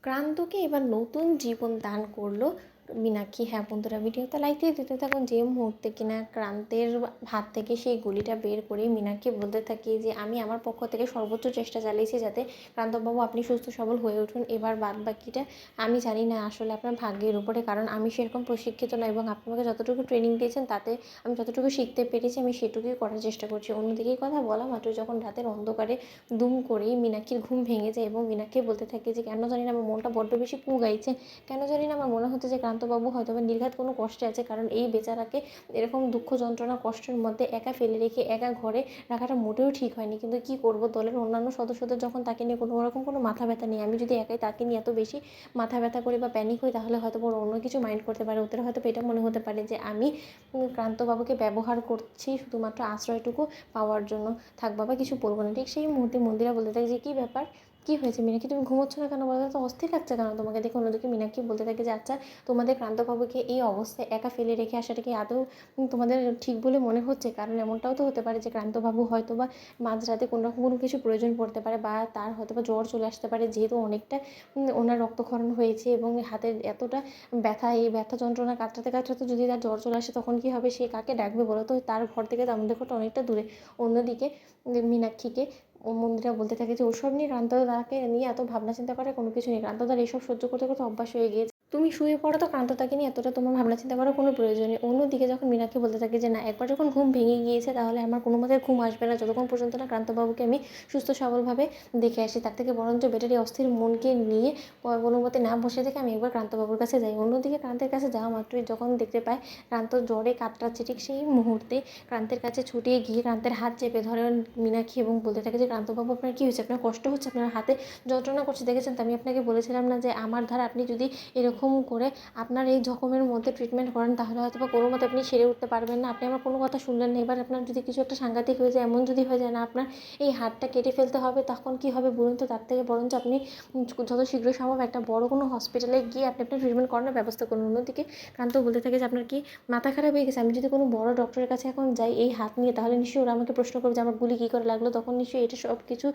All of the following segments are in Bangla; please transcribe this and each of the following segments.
ক্রান্তকে এবার নতুন জীবন দান করলো মীনাক্ষী। হ্যাঁ বন্ধুরা, ভিডিওতে লাইক দিয়ে দিতে থাকুন। যে মুহূর্তে কিনা ক্রান্তের হাত থেকে সেই গুলিটা বের করে মীনাক্ষী বলতে থাকি যে আমি আমার পক্ষ থেকে সর্বোচ্চ চেষ্টা চালিয়েছি যাতে ক্রান্তবাবু আপনি সুস্থ সবল হয়ে উঠুন। এবার বাদ বাকিটা আমি জানি না আসলে আপনার ভাগ্যের উপরে, কারণ আমি সেরকম প্রশিক্ষিত না, এবং আপনি আমাকে যতটুকু ট্রেনিং দিয়েছেন তাতে আমি যতটুকু শিখতে পেরেছি আমি সেটুকুই করার চেষ্টা করছি। অন্যদিকে কথা বলা মাত্র যখন রাতের অন্ধকারে দুম করেই মীনাক্ষীর ঘুম ভেঙে যায় এবং মীনাক্ষী বলতে থাকে যে কেন জানি না আমার মনটা বড্ড বেশি কু গাইছে, কেন জানি না আমার মনে হচ্ছে যে ক্রান্তবাবু হয়তো বা নির্ঘাত কোনো কষ্টে আছে, কারণ এই বেচারাকে এরকম দুঃখ যন্ত্রণা কষ্টের মধ্যে একা ফেলে রেখে একা ঘরে রাখাটা মোটেও ঠিক হয়নি। কিন্তু কি করব, দলের অন্যান্য সদস্যদের যখন তাকে নিয়ে কোনো রকম কোনো মাথা ব্যথা নেই, আমি যদি একাই তাকে নিয়ে এত বেশি মাথা ব্যথা করি বা প্যানিক হই তাহলে হয়তো বড় অন্য কিছু মাইন্ড করতে পারে। ওদের হয়তো এটা মনে হতে পারে যে আমি ক্রান্তবাবুকে ব্যবহার করছি শুধুমাত্র আশ্রয়টুকু পাওয়ার জন্য। থাক বাবা, কিছু বলবো না। ঠিক সেই মুহূর্তে মন্দিরা বলতে থাকে যে কী ব্যাপার, কী হয়েছে মীনাক্ষী, তুমি ঘুমোচ্ছ না কেন, বলো তো অস্থির লাগছে কেন তোমাকে দেখে। অন্যদিকে মীনাক্ষী বলতে থাকে যে আচ্ছা, তোমাদের ক্রান্তবাবুকে এই অবস্থায় একা ফেলে রেখে আসাটা কি আদৌ তোমাদের ঠিক বলে মনে হচ্ছে? কারণ এমনটাও তো হতে পারে যে ক্রান্তবাবু হয়তো বা মাঝরাতে কোনো রকম কোনো কিছু প্রয়োজন পড়তে পারে, বা তার হয়তো বা জ্বর চলে আসতে পারে, যেহেতু অনেকটা ওনার রক্তক্ষরণ হয়েছে এবং হাতের এতটা ব্যথা, এই ব্যথা যন্ত্রণা কাতরাতে কাতরাতে যদি তার জ্বর চলে আসে তখন কী হবে, সে কাকে ডাকবে বলো তো? তার ঘর থেকে তো আমাদের ঘরটা অনেকটা দূরে। অন্যদিকে মীনাক্ষীকে মন্দিরা বলতে থাকে যে ওসব নিয়ে ক্রান্তদাকে নিয়ে এত ভাবনা চিন্তা করার কোনো কিছু নেই, ক্রান্তদার এসব সহ্য করতে করতে অভ্যাস হয়ে গিয়েছে। তুমি শুয়ে পড়ো তো, ক্রান্তদাকে নিয়ে এতটা তোমার ভাবনা চিন্তা করার কোনো প্রয়োজন নেই। অন্যদিকে যখন মীনাক্ষী বলতে থাকে যে না, একবার যখন ঘুম ভেঙে গিয়েছে তাহলে আমার কোনো মতে ঘুম আসবে না যতক্ষণ পর্যন্ত না ক্রান্তবাবুকে আমি সুস্থ সবলভাবে দেখে আসি। তার থেকে বরঞ্চ বেটারি অস্থির মনকে নিয়ে কোনো মতে না বসে থেকে আমি একবার ক্রান্তবাবুর কাছে যাই। অন্যদিকে ক্রান্তের কাছে যাওয়া মাত্রই যখন দেখতে পায় ক্রান্ত জ্বরে কাতরাচ্ছে, ঠিক সেই মুহূর্তে ক্রান্তের কাছে ছুটিয়ে গিয়ে ক্রান্তের হাত চেপে ধরে মীনাক্ষী এবং বলতে থাকে যে ক্রান্তবাবু আপনার কী হয়েছে, আপনার কষ্ট হচ্ছে, আপনার হাতে যন্ত্রণা করছে দেখেছেন তো? আমি আপনাকে বলেছিলাম না যে আমার ধারা আপনি যদি এরকম করে আপনার এই জখমের মধ্যে ট্রিটমেন্ট করেন তাহলে হয়তো বা কোনো মতে আপনি সেরে উঠতে পারবেন না। আপনি আমার কোনো কথা শুনলেন না। এবার আপনার যদি কিছু একটা সাংঘাতিক হয়ে যায়, এমন যদি হয়ে যায় না আপনার এই হাতটা কেটে ফেলতে হবে, তখন কী হবে বলুন তো? তার থেকে বরঞ্চ আপনি যত শীঘ্র সম্ভব একটা বড় কোনো হসপিটালে গিয়ে আপনি আপনার ট্রিটমেন্ট করানোর ব্যবস্থা করুন। অন্যদিকে ক্রান্ত বলতে থাকে যে আপনার কি মাথা খারাপ হয়ে গেছে? আমি যদি কোনো বড় ডক্টরের কাছে এখন যাই এই হাত নিয়ে তাহলে নিশ্চয়ই ওরা আমাকে প্রশ্ন করবে যে আমার গুলি কী করে লাগলো, তখন নিশ্চয়ই এটা সব কিছু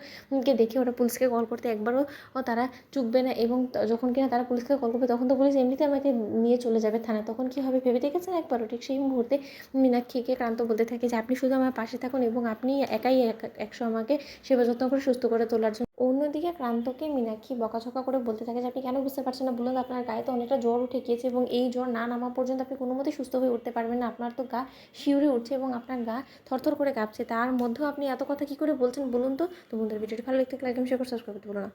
কে দেখে ওরা পুলিশকে কল করতে একবারও তারা চুকবে না, এবং যখন কিনা তারা পুলিশকে কল করবে তখন তো পুলিশ এমনিতে আমাকে নিয়ে চলে যাবে থানায়, তখন কী হবে ভেবে দেখেছেন একবারও? ঠিক সেই মুহূর্তে মীনাক্ষীকে ক্রান্ত বলতে থাকে যে আপনি শুধু আমার পাশে থাকুন এবং আপনি একাই একশো আমাকে সেবা যত্ন করে সুস্থ করে তোলার জন্য। অন্যদিকে ক্রান্তকে মীনাক্ষী বকাঝকা করে বলতে থাকে যে আপনি কেন বুঝতে পারছেন না বলুন? আপনার গায়ে তো অনেকটা জ্বর উঠে গিয়েছে এবং এই জ্বর না নামা পর্যন্ত আপনি কোনো মতেই সুস্থ হয়ে উঠতে পারবেন না। আপনার তো গা শিউরে উঠছে এবং আপনার গা থরথর করে কাঁপছে, তার মধ্যেও আপনি এত কথা কী করে বলছেন বলুন তো? তো বন্ধুরা, ভিডিওটি ভালো লাগলে লাইক এবং শেয়ার করে সাবস্ক্রাইব করতে ভুলো না।